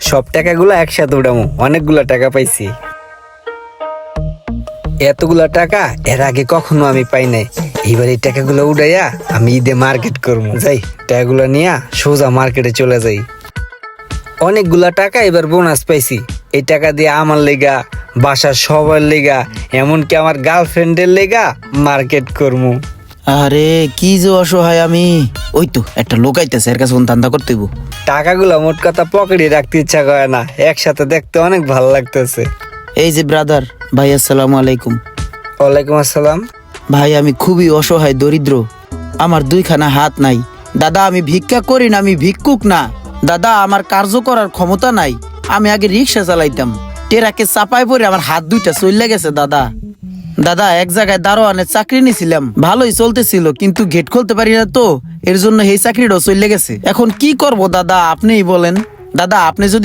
সব টাকাগুলো একসাথে উঠামো, অনেকগুলা টাকা পাইছি। এতগুলা টাকা এর আগে কখনো আমি পাই নাই। এইবার এই টাকাগুলো উঠাইয়া আমি ঈদে মার্কেট করবো। যাই, টাকাগুলো নিয়ে সোজা মার্কেটে চলে যাই। অনেকগুলা টাকা এবার বোনাস পাইছি। এই টাকা দিয়ে আমার লেগা, বাসার সবার লেগা, এমনকি আমার গার্লফ্রেন্ডের লেগা মার্কেট করবো। আরে কি যে অসহায় আমি। ওই তো একটা লোক আইতেছে, এর কাছে কোন ধান্দা করতে হইব। টাকাগুলো মোট কথা পকেটে রাখতে ইচ্ছা করে না, একসাথে দেখতে অনেক ভালো লাগতেছে। এই যে ব্রাদার, ভাই আসসালামু আলাইকুম। ওয়ালাইকুম আসসালাম। ভাই আমি খুবই অসহায়, দরিদ্র, আমার দুইখানা হাত নাই। দাদা আমি ভিক্ষা করি না, আমি ভিক্ষুক না। দাদা আমার কার্য করার ক্ষমতা নাই। আমি আগে রিক্সা চালাইতাম, টেরাকে চাপায় পড়ে আমার হাত দুইটা চলে গেছে। দাদা দাদা এক জায়গায় দারোয়ানের চাকরি নিছিলাম, ভালোই চলতেছিল, কিন্তু গেট খুলতে পারি না তো, এর জন্য এই চাকরিটাও চলে গেছে। এখন কি করব দাদা আপনিই বলেন। দাদা আপনি যদি